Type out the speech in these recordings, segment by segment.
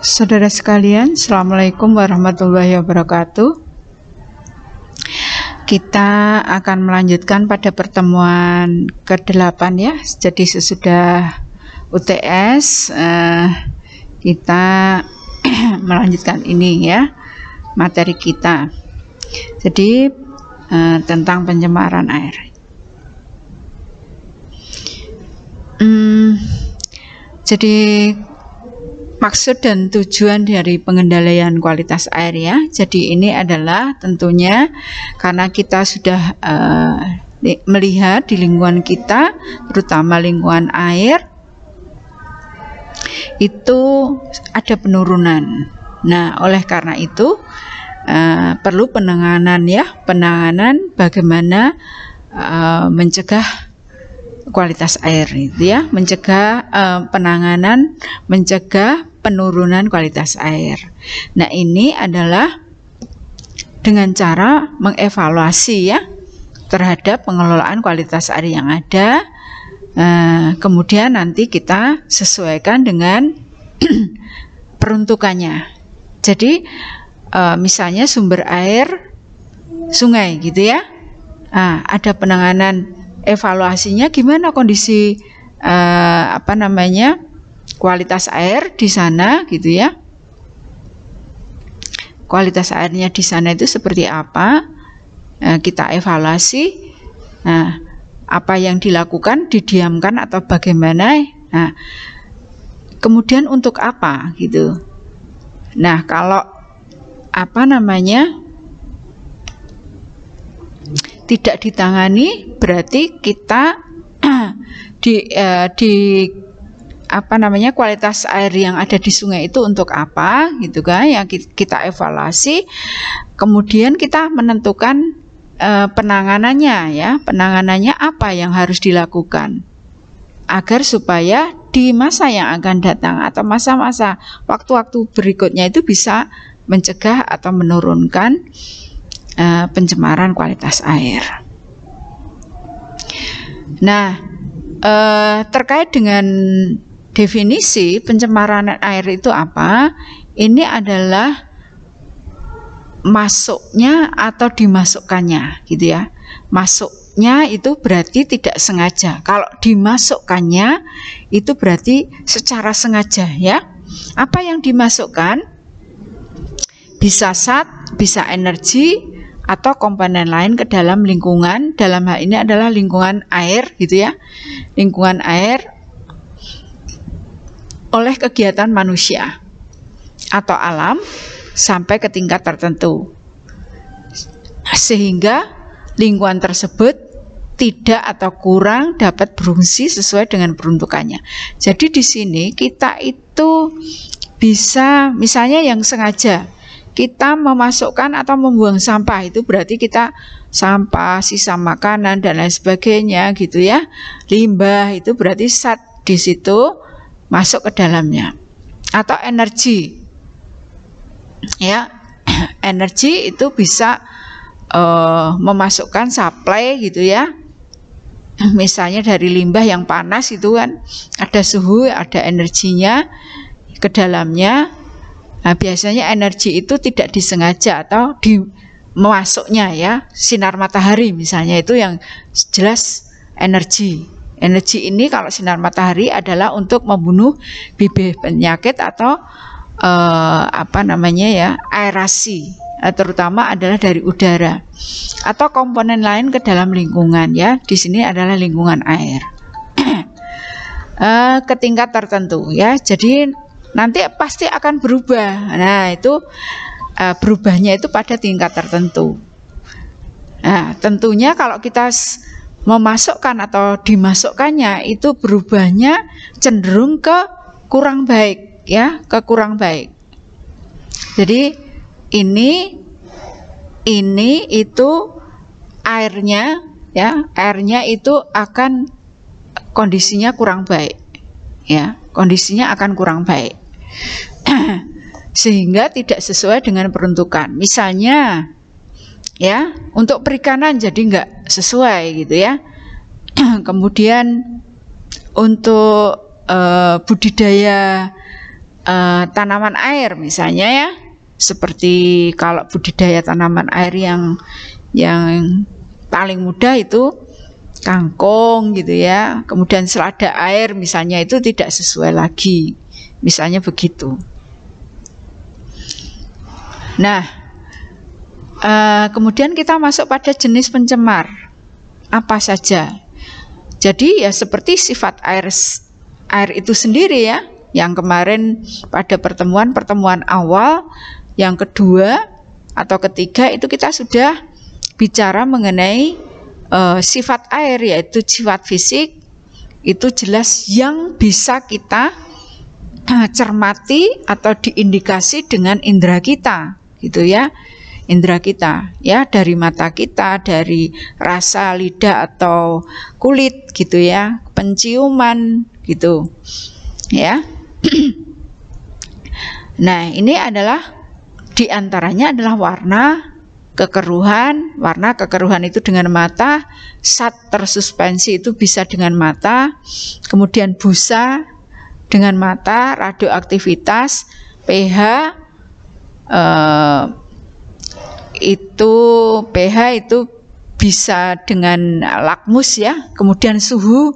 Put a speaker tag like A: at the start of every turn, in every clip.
A: Saudara sekalian, Assalamualaikum warahmatullahi wabarakatuh. Kita akan melanjutkan pada pertemuan ke-8 ya. Jadi sesudah UTS kita melanjutkan ini ya, materi kita. Jadi tentang pencemaran air. Jadi maksud dan tujuan dari pengendalian kualitas air ya. Jadi ini adalah tentunya karena kita sudah melihat di lingkungan kita, terutama lingkungan air, itu ada penurunan. Nah, oleh karena itu perlu penanganan ya, penanganan bagaimana mencegah kualitas air itu ya, mencegah penanganan, mencegah penurunan kualitas air. Nah, ini adalah dengan cara mengevaluasi ya terhadap pengelolaan kualitas air yang ada. Kemudian nanti kita sesuaikan dengan peruntukannya. Jadi misalnya sumber air sungai gitu ya, ada penanganan evaluasinya gimana kondisi kualitas air di sana gitu ya. Kualitas airnya di sana itu seperti apa? Kita evaluasi. Nah, apa yang dilakukan, didiamkan atau bagaimana? Nah, kemudian untuk apa gitu. Nah, kalau tidak ditangani berarti kita kualitas air yang ada di sungai itu untuk apa gitu kan, yang kita evaluasi, kemudian kita menentukan penanganannya ya, penanganannya apa yang harus dilakukan agar supaya di masa yang akan datang atau masa-masa waktu-waktu berikutnya itu bisa mencegah atau menurunkan pencemaran kualitas air. Nah, terkait dengan definisi pencemaran air itu apa? Ini adalah masuknya atau dimasukkannya gitu ya. Masuknya itu berarti tidak sengaja. Kalau dimasukkannya itu berarti secara sengaja ya. Apa yang dimasukkan? Bisa zat, bisa energi, atau komponen lain ke dalam lingkungan. Dalam hal ini adalah lingkungan air gitu ya, lingkungan air oleh kegiatan manusia atau alam sampai ke tingkat tertentu, sehingga lingkungan tersebut tidak atau kurang dapat berfungsi sesuai dengan peruntukannya. Jadi di sini kita itu bisa misalnya yang sengaja kita memasukkan atau membuang sampah, itu berarti kita sampah, sisa makanan dan lain sebagainya gitu ya, limbah, itu berarti zat di situ masuk ke dalamnya. Atau energi ya, energi itu bisa memasukkan supply gitu ya, misalnya dari limbah yang panas itu kan ada suhu, ada energinya ke dalamnya. Nah, biasanya energi itu tidak disengaja atau masuknya ya, sinar matahari misalnya, itu yang jelas energi. Energi ini kalau sinar matahari adalah untuk membunuh bibit penyakit atau aerasi, terutama adalah dari udara atau komponen lain ke dalam lingkungan ya. Di sini adalah lingkungan air ke tingkat tertentu ya. Jadi nanti pasti akan berubah. Nah, itu berubahnya itu pada tingkat tertentu. Nah, tentunya kalau kita memasukkan atau dimasukkannya itu berubahnya cenderung ke kurang baik ya, ke kurang baik. Jadi ini itu airnya ya, airnya itu akan kondisinya kurang baik ya, kondisinya akan kurang baik. Sehingga tidak sesuai dengan peruntukan. Misalnya ya, untuk perikanan jadi nggak sesuai gitu ya. Kemudian untuk budidaya tanaman air misalnya ya, seperti kalau budidaya tanaman air yang paling mudah itu kangkung gitu ya, kemudian selada air misalnya itu tidak sesuai lagi, misalnya begitu. Nah, kemudian kita masuk pada jenis pencemar apa saja. Jadi ya seperti sifat air itu sendiri ya, yang kemarin pada pertemuan awal, yang kedua atau ketiga itu kita sudah bicara mengenai sifat air, yaitu sifat fisik. Itu jelas yang bisa kita cermati atau diindikasi dengan indera kita, gitu ya, indera kita ya, dari mata kita, dari rasa lidah atau kulit gitu ya, penciuman gitu ya. Nah, ini adalah diantaranya adalah warna kekeruhan. Warna kekeruhan itu dengan mata, zat tersuspensi itu bisa dengan mata, kemudian busa dengan mata, radioaktivitas, pH itu bisa dengan lakmus ya, kemudian suhu.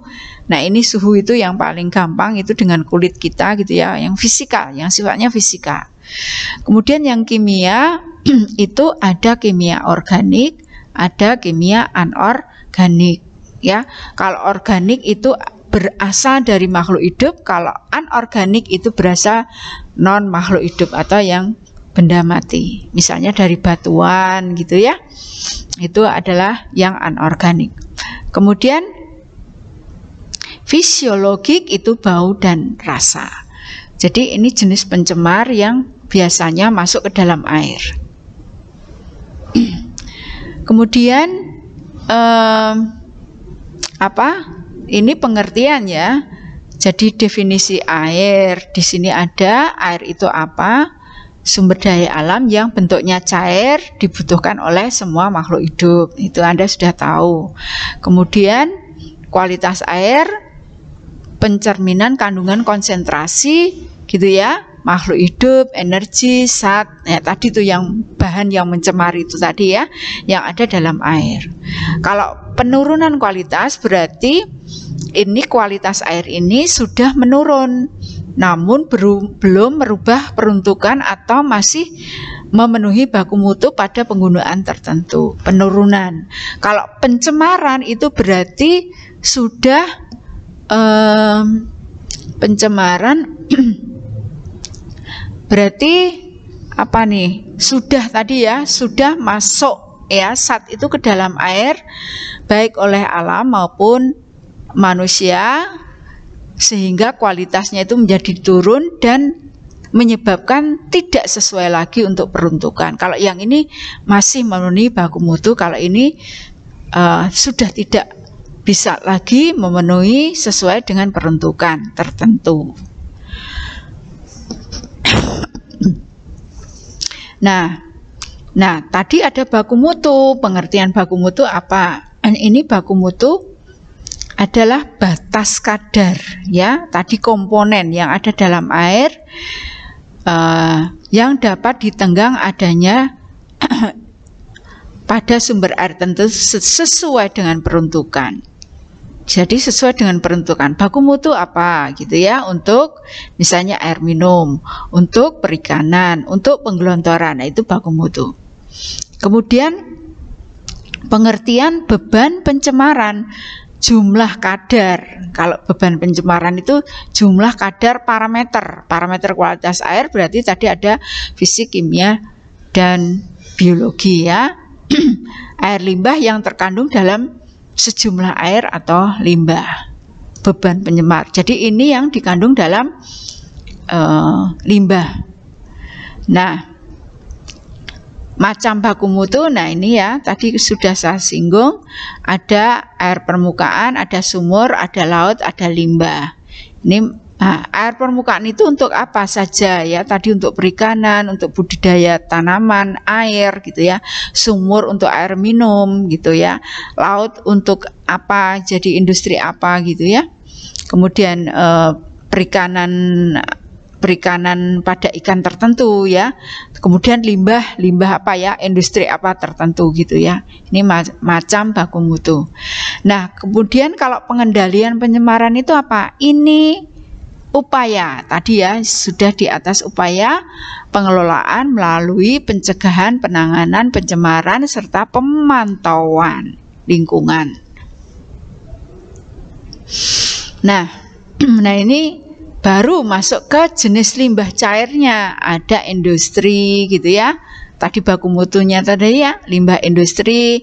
A: Nah, ini suhu itu yang paling gampang itu dengan kulit kita gitu ya, yang fisikal, yang sifatnya fisikal. Kemudian yang kimia itu ada kimia organik, ada kimia anorganik ya. Kalau organik itu berasal dari makhluk hidup, kalau anorganik itu berasal non makhluk hidup atau yang benda mati, misalnya dari batuan gitu ya, itu adalah yang anorganik. Kemudian fisiologik itu bau dan rasa. Jadi ini jenis pencemar yang biasanya masuk ke dalam air. Kemudian ini pengertian ya. Jadi definisi air di sini ada, air itu apa? Sumber daya alam yang bentuknya cair, dibutuhkan oleh semua makhluk hidup. Itu Anda sudah tahu. Kemudian kualitas air, pencerminan kandungan konsentrasi gitu ya, makhluk hidup, energi, zat ya, tadi itu yang bahan yang mencemari itu tadi ya, yang ada dalam air. Kalau penurunan kualitas berarti ini kualitas air ini sudah menurun, namun belum merubah peruntukan atau masih memenuhi baku mutu pada penggunaan tertentu. Penurunan. Kalau pencemaran itu berarti sudah pencemaran berarti apa nih? Sudah tadi ya, sudah masuk ya zat itu ke dalam air baik oleh alam maupun manusia, sehingga kualitasnya itu menjadi turun dan menyebabkan tidak sesuai lagi untuk peruntukan. Kalau yang ini masih memenuhi baku mutu, kalau ini sudah tidak bisa lagi memenuhi sesuai dengan peruntukan tertentu. Nah, tadi ada baku mutu. Pengertian baku mutu apa? Ini baku mutu adalah batas kadar ya. Tadi komponen yang ada dalam air yang dapat ditenggang adanya pada sumber air tentu sesuai dengan peruntukan. Jadi sesuai dengan peruntukan. Baku mutu apa gitu ya, untuk misalnya air minum, untuk perikanan, untuk penggelontoran. Nah, itu baku mutu. Kemudian pengertian beban pencemaran, jumlah kadar. Kalau beban pencemaran itu jumlah kadar parameter. Parameter kualitas air berarti tadi ada fisik, kimia, dan biologi ya. Air limbah yang terkandung dalam sejumlah air atau limbah, beban pencemar. Jadi ini yang dikandung dalam limbah. Nah, macam baku mutu, nah ini ya tadi sudah saya singgung, ada air permukaan, ada sumur, ada laut, ada limbah. Ini air permukaan itu untuk apa saja ya? Tadi untuk perikanan, untuk budidaya tanaman, air gitu ya. Sumur untuk air minum gitu ya. Laut untuk apa? Jadi industri apa gitu ya. Kemudian perikanan perikanan pada ikan tertentu ya. Kemudian limbah apa ya, industri apa tertentu gitu ya. Ini macam baku mutu. Nah, kemudian kalau pengendalian pencemaran itu apa? Ini upaya tadi ya, sudah di atas upaya pengelolaan melalui pencegahan, penanganan pencemaran serta pemantauan lingkungan. Nah ini baru masuk ke jenis limbah cairnya. Ada industri gitu ya. Tadi baku mutunya tadi ya, limbah industri.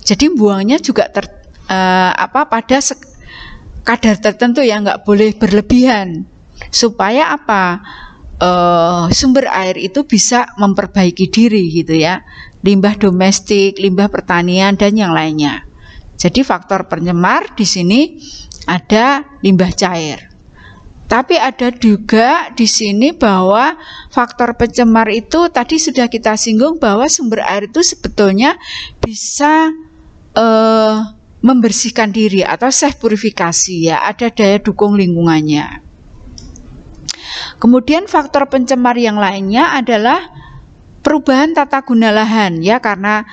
A: Jadi buangnya juga pada kadar tertentu ya, nggak boleh berlebihan. Supaya apa? Sumber air itu bisa memperbaiki diri gitu ya. Limbah domestik, limbah pertanian dan yang lainnya. Jadi faktor pencemar di sini ada limbah cair. Tapi ada juga di sini bahwa faktor pencemar itu tadi sudah kita singgung bahwa sumber air itu sebetulnya bisa membersihkan diri atau self purifikasi ya, ada daya dukung lingkungannya. Kemudian faktor pencemar yang lainnya adalah perubahan tata guna lahan ya, karena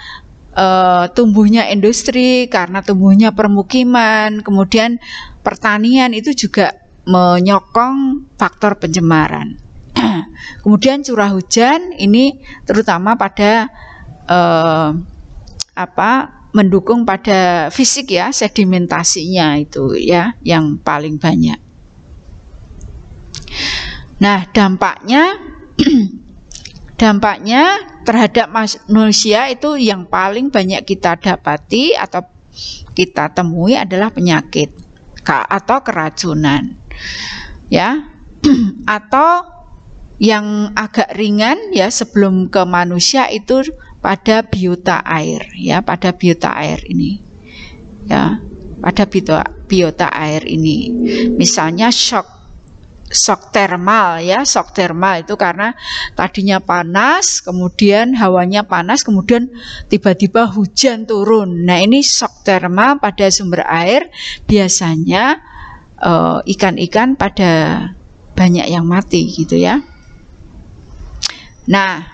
A: tumbuhnya industri, karena tumbuhnya permukiman, kemudian pertanian itu juga menyokong faktor pencemaran. Kemudian curah hujan ini terutama pada mendukung pada fisik ya, sedimentasinya itu ya yang paling banyak. Nah, dampaknya terhadap manusia itu yang paling banyak kita dapati atau kita temui adalah penyakit atau keracunan ya, atau yang agak ringan ya sebelum ke manusia itu pada biota air ya, pada biota air ini ya, pada biota air ini misalnya shock termal ya. Shock termal itu karena tadinya panas, kemudian hawanya panas, kemudian tiba-tiba hujan turun. Nah, ini shock termal pada sumber air. Biasanya ikan-ikan pada banyak yang mati gitu ya. Nah,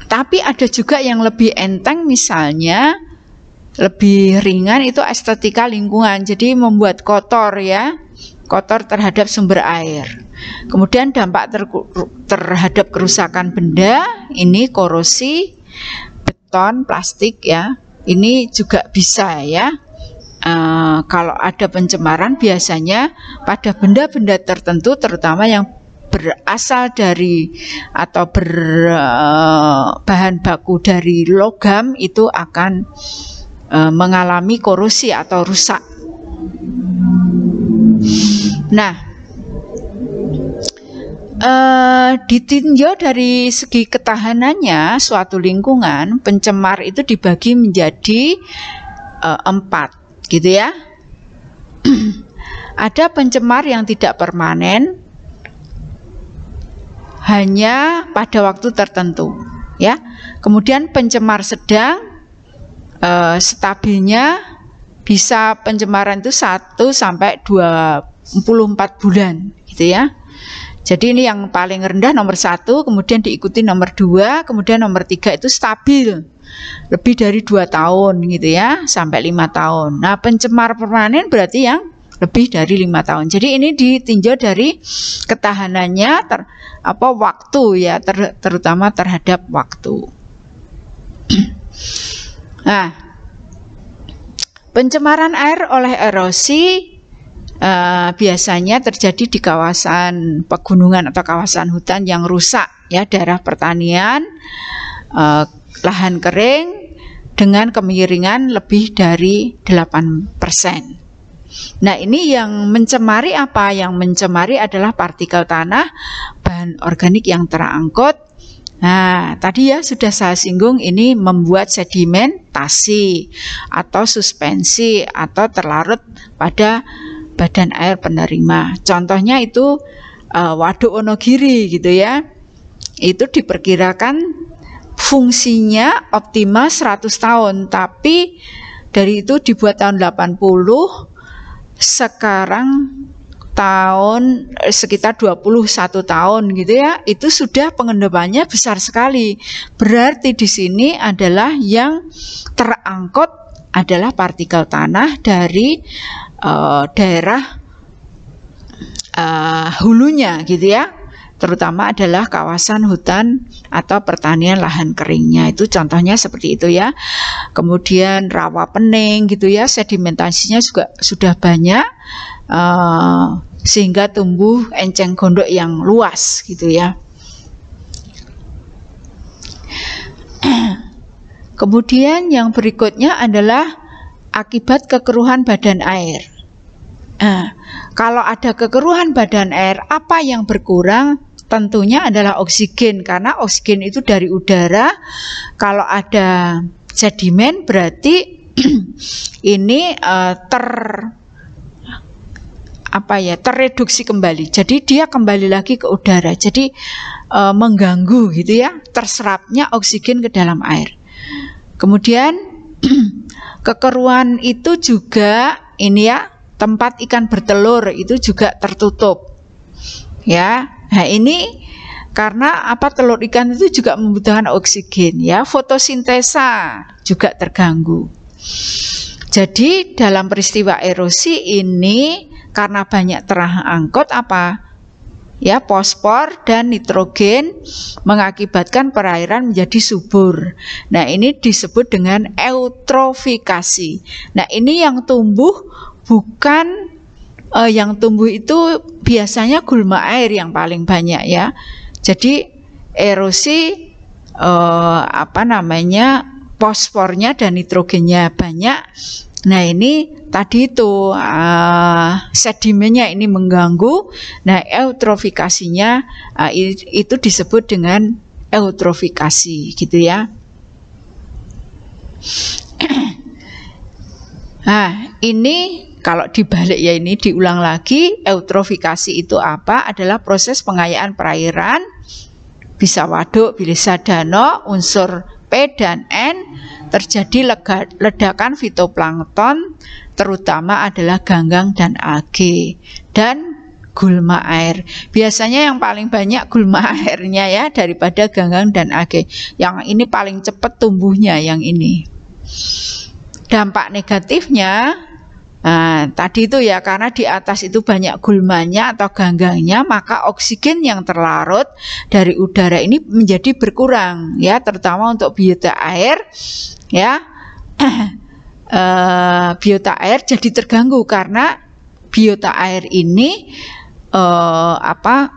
A: tapi ada juga yang lebih enteng, misalnya lebih ringan itu estetika lingkungan. Jadi membuat kotor ya, kotor terhadap sumber air. Kemudian dampak terhadap kerusakan benda, ini korosi, beton, plastik ya. Ini juga bisa ya. Kalau ada pencemaran biasanya pada benda-benda tertentu, terutama yang berasal dari atau berbahan baku dari logam, itu akan mengalami korosi atau rusak. Nah, ditinjau dari segi ketahanannya suatu lingkungan, pencemar itu dibagi menjadi 4 gitu ya. Ada pencemar yang tidak permanen, hanya pada waktu tertentu ya. Kemudian pencemar sedang, stabilnya bisa pencemaran itu 1 sampai 24 bulan gitu ya. Jadi ini yang paling rendah nomor 1, kemudian diikuti nomor 2, kemudian nomor 3 itu stabil lebih dari 2 tahun gitu ya, sampai 5 tahun. Nah, pencemar permanen berarti yang lebih dari 5 tahun. Jadi ini ditinjau dari ketahanannya waktu ya, terutama terhadap waktu. Nah, pencemaran air oleh erosi biasanya terjadi di kawasan pegunungan atau kawasan hutan yang rusak ya, daerah pertanian, lahan kering dengan kemiringan lebih dari 8%. Nah, ini yang mencemari apa? Yang mencemari adalah partikel tanah, bahan organik yang terangkut. Nah, tadi ya sudah saya singgung, ini membuat sedimentasi atau suspensi atau terlarut pada badan air penerima. Contohnya itu Waduk Wonogiri gitu ya. Itu diperkirakan fungsinya optimal 100 tahun, tapi dari itu dibuat tahun 80, sekarang tahun sekitar 21 tahun gitu ya, itu sudah pengendapannya besar sekali. Berarti di sini adalah yang terangkut adalah partikel tanah dari daerah hulunya gitu ya, terutama adalah kawasan hutan atau pertanian lahan keringnya. Itu contohnya seperti itu ya. Kemudian rawa pening gitu ya, sedimentasinya juga sudah banyak, sehingga tumbuh enceng gondok yang luas gitu ya. Kemudian yang berikutnya adalah akibat kekeruhan badan air. Kalau ada kekeruhan badan air, apa yang berkurang? Tentunya adalah oksigen, karena oksigen itu dari udara. Kalau ada sedimen berarti ini terreduksi kembali. Jadi dia kembali lagi ke udara. Jadi mengganggu gitu ya, terserapnya oksigen ke dalam air. Kemudian kekeruhan itu juga ini ya, tempat ikan bertelur itu juga tertutup. Ya. Nah, ini karena apa, telur ikan itu juga membutuhkan oksigen ya, fotosintesa juga terganggu. Jadi dalam peristiwa erosi ini karena banyak terangkut apa? Ya, fosfor dan nitrogen mengakibatkan perairan menjadi subur. Nah, ini disebut dengan eutrofikasi. Nah, ini yang tumbuh bukan yang tumbuh itu biasanya gulma air yang paling banyak ya. Jadi erosi fosfornya dan nitrogennya banyak. Nah, ini tadi itu sedimennya ini mengganggu. Nah, eutrofikasinya itu disebut dengan eutrofikasi gitu ya. Nah, ini kalau dibalik ya, ini diulang lagi, eutrofikasi itu apa? Adalah proses pengayaan perairan, bisa waduk, bisa danau, unsur P dan N, terjadi ledakan fitoplankton, terutama adalah ganggang dan algae, dan gulma air. Biasanya yang paling banyak gulma airnya ya, daripada ganggang dan algae. Yang ini paling cepat tumbuhnya yang ini. Dampak negatifnya, tadi itu ya, karena di atas itu banyak gulmanya atau ganggangnya, maka oksigen yang terlarut dari udara ini menjadi berkurang ya, terutama untuk biota air ya. Biota air jadi terganggu karena biota air ini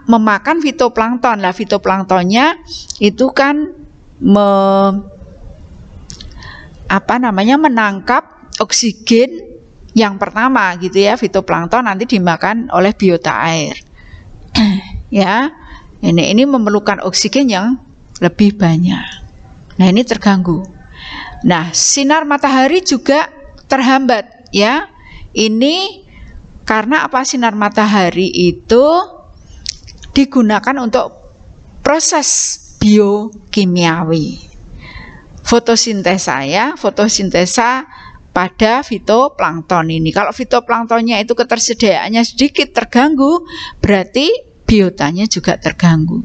A: memakan fitoplankton. Lah, fitoplanktonnya itu kan menangkap oksigen yang pertama gitu ya. Fitoplankton nanti dimakan oleh biota air. Ya. Ini memerlukan oksigen yang lebih banyak. Nah, ini terganggu. Nah, sinar matahari juga terhambat ya. Ini karena apa? Sinar matahari itu digunakan untuk proses biokimiawi. Fotosintesa ya, fotosintesa pada fitoplankton ini. Kalau fitoplanktonnya itu ketersediaannya sedikit terganggu, berarti biotanya juga terganggu.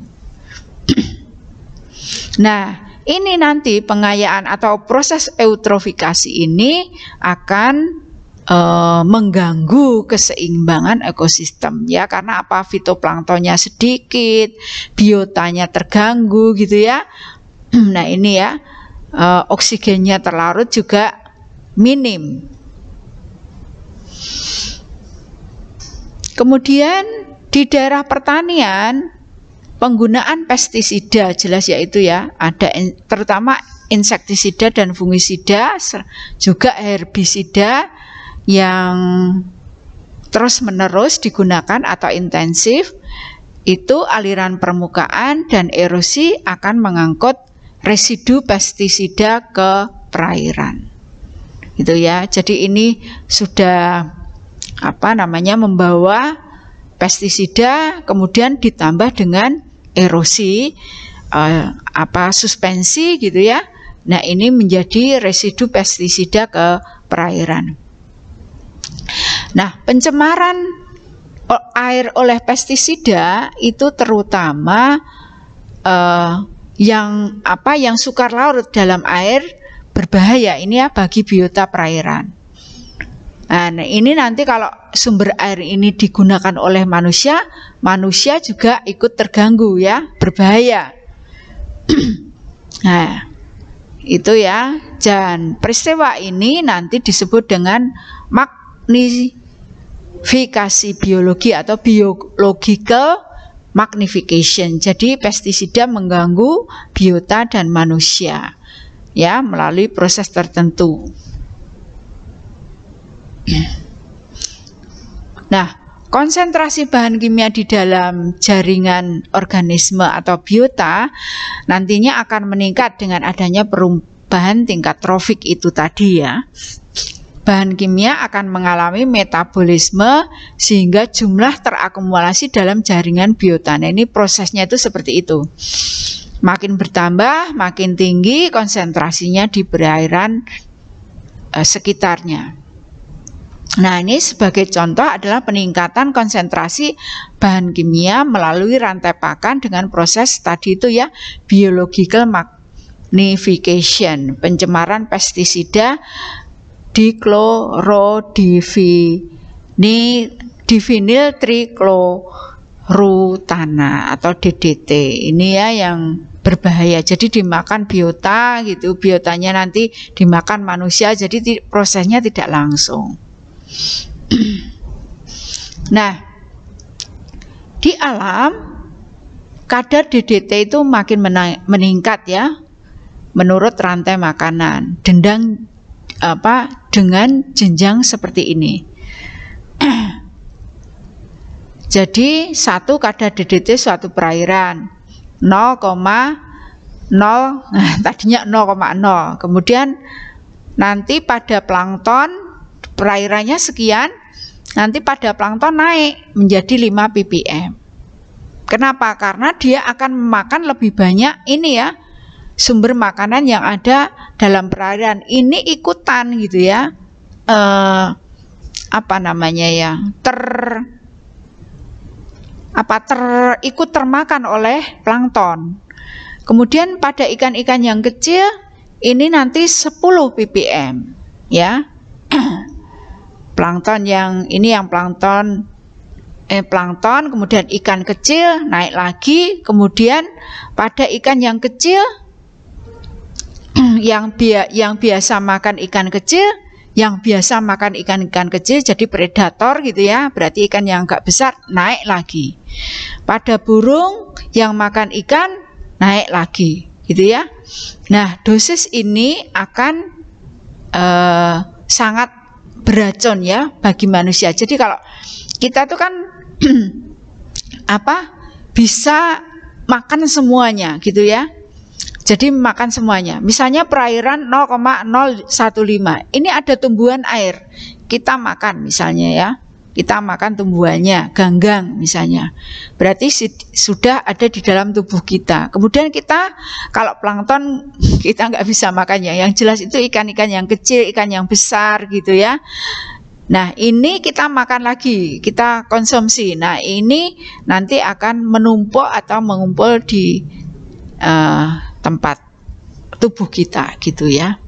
A: Nah, ini nanti pengayaan atau proses eutrofikasi ini akan mengganggu keseimbangan ekosistem ya, karena apa? Fitoplanktonnya sedikit, biotanya terganggu gitu ya. Nah, ini ya, oksigennya terlarut juga minim. Kemudian di daerah pertanian penggunaan pestisida jelas yaitu ya, ada terutama insektisida dan fungisida, juga herbisida yang terus-menerus digunakan atau intensif. Itu aliran permukaan dan erosi akan mengangkut residu pestisida ke perairan. Gitu ya. Jadi ini sudah membawa pestisida, kemudian ditambah dengan erosi suspensi gitu ya. Nah, ini menjadi residu pestisida ke perairan. Nah, pencemaran air oleh pestisida itu terutama yang sukar larut dalam air berbahaya ini ya bagi biota perairan. Nah, ini nanti kalau sumber air ini digunakan oleh manusia, manusia juga ikut terganggu ya, berbahaya. Nah, itu ya. Dan peristiwa ini nanti disebut dengan magnifikasi biologi atau biological magnification. Jadi pestisida mengganggu biota dan manusia ya melalui proses tertentu. Nah, konsentrasi bahan kimia di dalam jaringan organisme atau biota nantinya akan meningkat dengan adanya perubahan tingkat trofik itu tadi ya. Bahan kimia akan mengalami metabolisme sehingga jumlah terakumulasi dalam jaringan biota. Nah, ini prosesnya itu seperti itu. Makin bertambah, makin tinggi konsentrasinya di perairan sekitarnya. Nah, ini sebagai contoh adalah peningkatan konsentrasi bahan kimia melalui rantai pakan dengan proses tadi itu ya, biological magnification, pencemaran pestisida divinyl trichlorutana atau DDT. Ini ya yang berbahaya. Jadi dimakan biota gitu, biotanya nanti dimakan manusia, jadi prosesnya tidak langsung. Nah, di alam kadar DDT itu makin meningkat ya menurut rantai makanan dengan jenjang seperti ini. Jadi satu kadar DDT suatu perairan 0,0, tadinya 0,0, kemudian nanti pada plankton perairannya sekian, nanti pada plankton naik menjadi 5 ppm. Kenapa? Karena dia akan memakan lebih banyak ini ya, sumber makanan yang ada dalam perairan. Ini ikutan gitu ya, ikut termakan oleh plankton. Kemudian pada ikan-ikan yang kecil ini nanti 10 ppm ya. Plankton yang ini yang plankton, kemudian ikan kecil naik lagi, kemudian pada ikan yang kecil yang biasa makan ikan kecil, yang biasa makan ikan-ikan kecil jadi predator gitu ya, berarti ikan yang agak besar naik lagi. Pada burung yang makan ikan naik lagi gitu ya. Nah, dosis ini akan sangat beracun ya bagi manusia. Jadi kalau kita tuh kan bisa makan semuanya gitu ya. Jadi makan semuanya. Misalnya perairan 0,015. Ini ada tumbuhan air. Kita makan misalnya ya. Kita makan tumbuhannya, ganggang misalnya. Berarti sudah ada di dalam tubuh kita. Kemudian kita kalau plankton kita nggak bisa makannya. Yang jelas itu ikan-ikan yang kecil, ikan yang besar gitu ya. Nah, ini kita makan lagi, kita konsumsi. Nah, ini nanti akan menumpuk atau mengumpul di tempat tubuh kita gitu ya.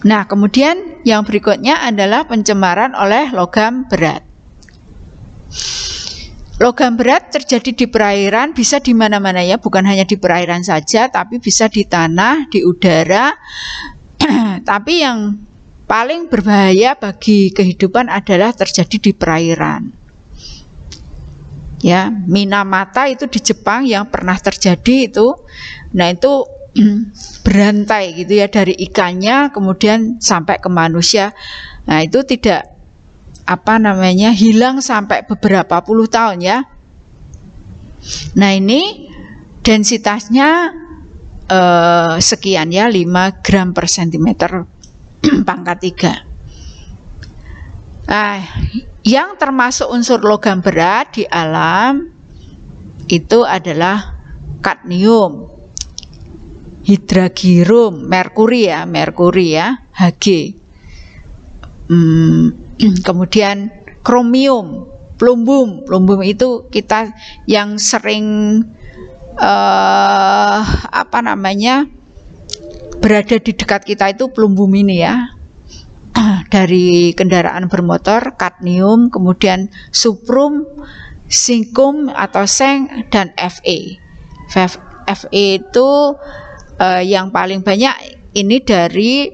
A: Nah, kemudian yang berikutnya adalah pencemaran oleh logam berat. Logam berat terjadi di perairan, bisa di mana-mana ya, bukan hanya di perairan saja, tapi bisa di tanah, di udara. Tapi yang paling berbahaya bagi kehidupan adalah terjadi di perairan. Ya, Minamata itu di Jepang yang pernah terjadi itu. Nah, itu berantai gitu ya, dari ikannya kemudian sampai ke manusia. Nah, itu tidak hilang sampai beberapa puluh tahun ya. Nah, ini densitasnya sekian ya, 5 gram per sentimeter pangkat 3. Nah, yang termasuk unsur logam berat di alam itu adalah kadmium, hidragium, merkuri ya, Hg. Kemudian kromium, Plumbum itu kita yang sering berada di dekat kita itu plumbum ini ya. Dari kendaraan bermotor, kadmium, kemudian suprum, sinkum atau seng, dan Fe. Fe itu yang paling banyak ini dari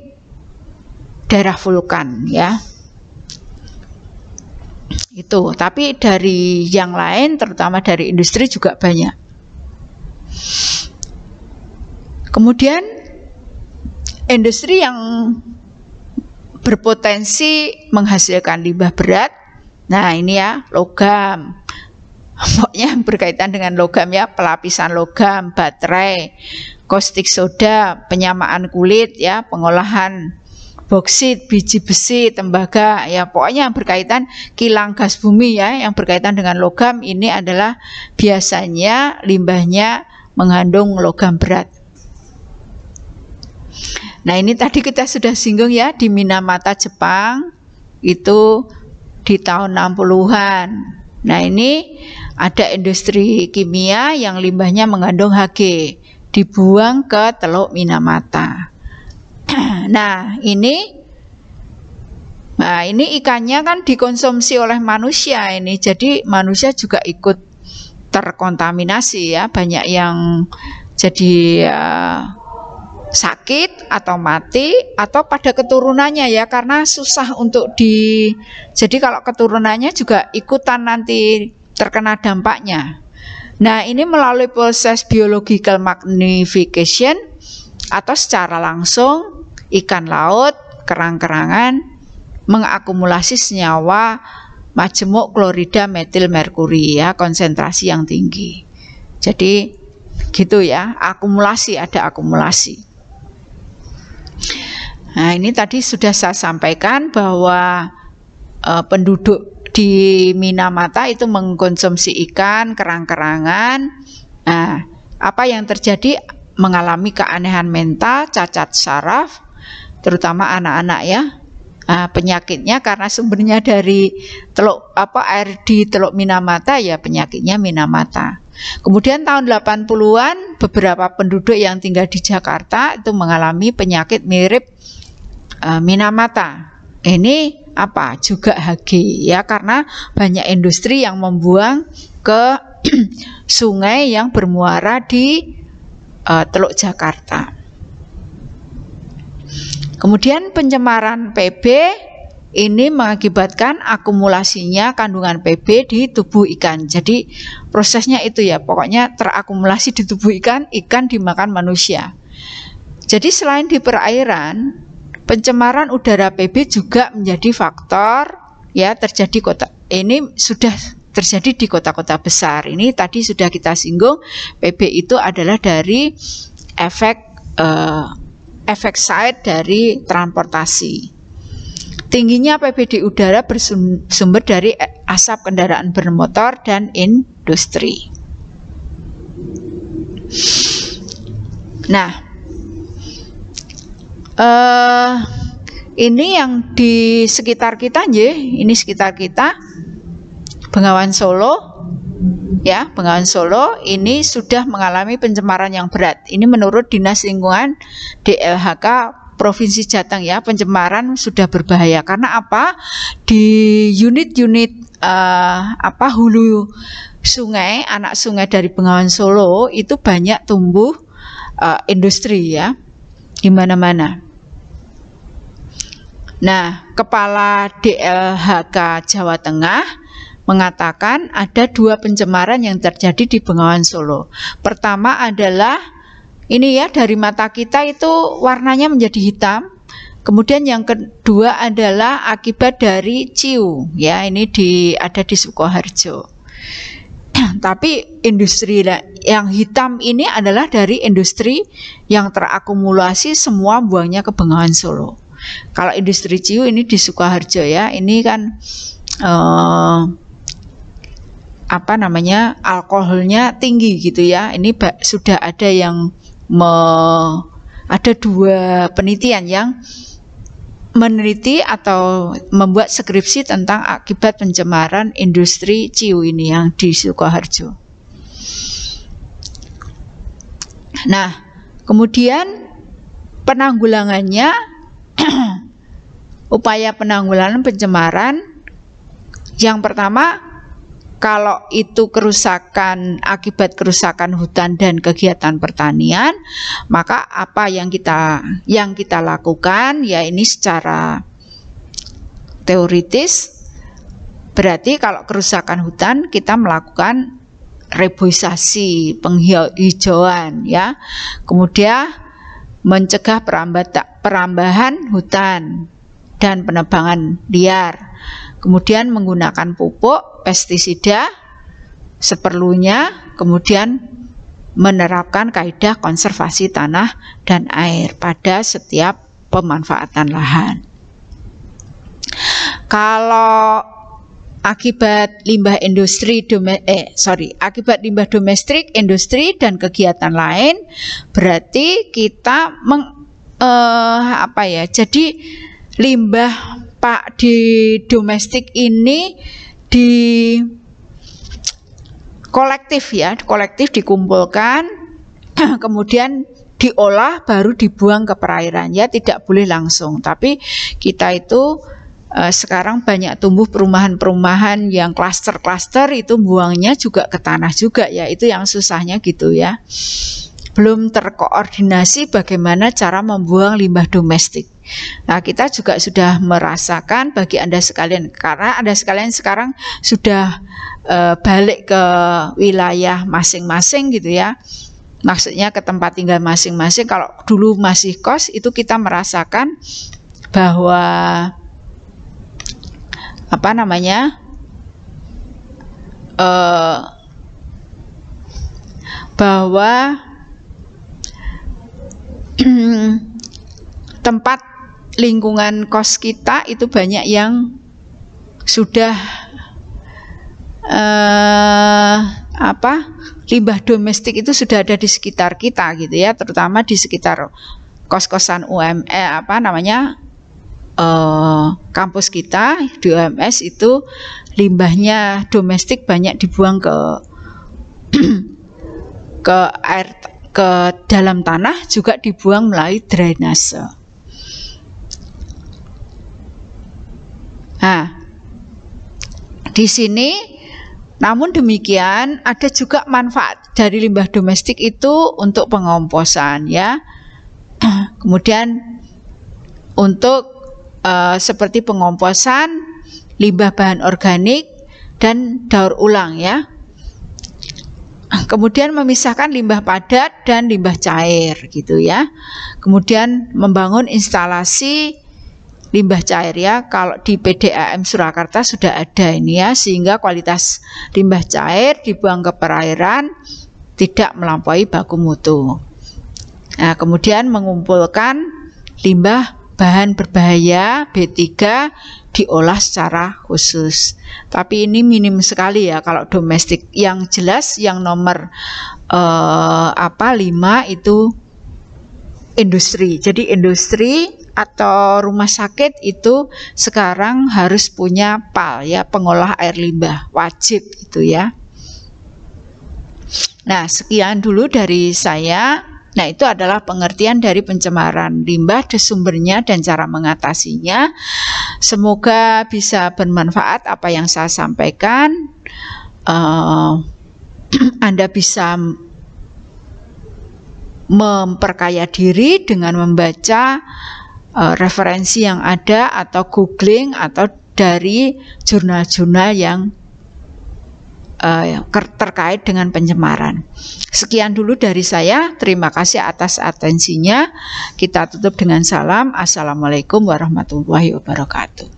A: daerah vulkan ya. Itu, tapi dari yang lain terutama dari industri juga banyak. Kemudian industri yang berpotensi menghasilkan limbah berat, nah ini ya logam, pokoknya berkaitan dengan logam ya, pelapisan logam, baterai, caustic soda, penyamaan kulit ya, pengolahan boksit, biji besi, tembaga ya, pokoknya yang berkaitan kilang gas bumi ya, yang berkaitan dengan logam ini adalah biasanya limbahnya mengandung logam berat. Nah ini tadi kita sudah singgung ya, di Minamata Jepang itu di tahun 60-an. Nah ini ada industri kimia yang limbahnya mengandung Hg, dibuang ke Teluk Minamata. Nah ini ikannya kan dikonsumsi oleh manusia ini, jadi manusia juga ikut terkontaminasi ya, banyak yang jadi sakit atau mati atau pada keturunannya ya, karena susah untuk jadi kalau keturunannya juga ikutan nanti terkena dampaknya. Nah ini melalui proses biological magnification atau secara langsung ikan laut, kerang-kerangan mengakumulasi senyawa majemuk klorida metil merkuri ya, konsentrasi yang tinggi. Jadi gitu ya, akumulasi, ada akumulasi. Nah ini tadi sudah saya sampaikan bahwa penduduk di Minamata itu mengkonsumsi ikan, kerang-kerangan. Nah apa yang terjadi? Mengalami keanehan mental, cacat saraf, terutama anak-anak ya. Penyakitnya karena sumbernya dari air di Teluk Minamata ya, penyakitnya Minamata. Kemudian tahun 80-an beberapa penduduk yang tinggal di Jakarta itu mengalami penyakit mirip Minamata. Ini apa? Juga Hg ya, karena banyak industri yang membuang ke sungai yang bermuara di Teluk Jakarta. Kemudian pencemaran Pb ini mengakibatkan akumulasinya kandungan Pb di tubuh ikan. Jadi prosesnya itu ya, pokoknya terakumulasi di tubuh ikan, ikan dimakan manusia. Jadi selain di perairan, pencemaran udara Pb juga menjadi faktor ya, ini sudah terjadi di kota-kota besar. Ini tadi sudah kita singgung, Pb itu adalah dari efek side dari transportasi. Tingginya Pb di udara bersumber dari asap kendaraan bermotor dan industri. Nah, ini yang di sekitar kita, ini sekitar kita, Bengawan Solo, ya, Bengawan Solo ini sudah mengalami pencemaran yang berat. Ini menurut Dinas Lingkungan DLHK Provinsi Jateng ya, pencemaran sudah berbahaya. Karena apa? Di unit-unit hulu sungai, anak sungai dari Bengawan Solo itu banyak tumbuh industri ya, di mana-mana. Nah, Kepala DLHK Jawa Tengah mengatakan ada 2 pencemaran yang terjadi di Bengawan Solo. Pertama adalah ini ya, dari mata kita itu warnanya menjadi hitam. Kemudian yang kedua adalah akibat dari ciu ya, ini ada di Sukoharjo. Tapi industri yang hitam ini adalah dari industri yang terakumulasi semua buangnya ke Bengawan Solo. Kalau industri ciu ini di Sukoharjo ya, ini kan alkoholnya tinggi gitu ya. Ini sudah ada yang ada 2 penelitian yang meneliti atau membuat skripsi tentang akibat pencemaran industri Ciu ini yang di Sukoharjo. Nah, kemudian penanggulangannya, upaya penanggulangan pencemaran, yang pertama, kalau itu kerusakan akibat kerusakan hutan dan kegiatan pertanian, maka apa yang kita lakukan ya ini secara teoritis, berarti kalau kerusakan hutan kita melakukan reboisasi, penghijauan ya. Kemudian mencegah perambahan hutan dan penebangan liar. Kemudian menggunakan pupuk, pestisida seperlunya, kemudian menerapkan kaidah konservasi tanah dan air pada setiap pemanfaatan lahan. Kalau akibat limbah domestik, industri dan kegiatan lain, berarti kita jadi limbah di domestik ini di kolektif dikumpulkan, kemudian diolah baru dibuang ke perairan ya, tidak boleh langsung. Tapi kita itu sekarang banyak tumbuh perumahan-perumahan yang klaster-klaster, itu buangnya juga ke tanah juga ya, itu yang susahnya gitu ya. Belum terkoordinasi bagaimana cara membuang limbah domestik. Nah, kita juga sudah merasakan bagi Anda sekalian, karena Anda sekalian sekarang sudah balik ke wilayah masing-masing gitu ya. Maksudnya ke tempat tinggal masing-masing. Kalau dulu masih kos, itu kita merasakan bahwa tempat lingkungan kos kita itu banyak yang sudah limbah domestik itu sudah ada di sekitar kita gitu ya, terutama di sekitar kos-kosan kampus kita di UMS itu limbahnya domestik banyak dibuang ke air, ke dalam tanah, juga dibuang melalui drainase. Nah, di sini namun demikian ada juga manfaat dari limbah domestik itu untuk pengomposan ya. Kemudian untuk seperti pengomposan limbah bahan organik dan daur ulang ya. Kemudian memisahkan limbah padat dan limbah cair gitu ya. Kemudian membangun instalasi limbah cair ya. Kalau di PDAM Surakarta sudah ada ini ya, sehingga kualitas limbah cair dibuang ke perairan tidak melampaui baku mutu. Nah, kemudian mengumpulkan limbah bahan berbahaya B3 diolah secara khusus. Tapi ini minim sekali ya kalau domestik. Yang jelas yang nomor 5 itu industri. Jadi industri atau rumah sakit itu sekarang harus punya PAL ya, pengolah air limbah, wajib itu ya. Nah, sekian dulu dari saya. Nah, itu adalah pengertian dari pencemaran limbah, sumbernya dan cara mengatasinya. Semoga bisa bermanfaat apa yang saya sampaikan. Anda bisa memperkaya diri dengan membaca referensi yang ada atau googling atau dari jurnal-jurnal yang terkait dengan pencemaran. Sekian dulu dari saya. Terima kasih atas atensinya. Kita tutup dengan salam. Assalamualaikum warahmatullahi wabarakatuh.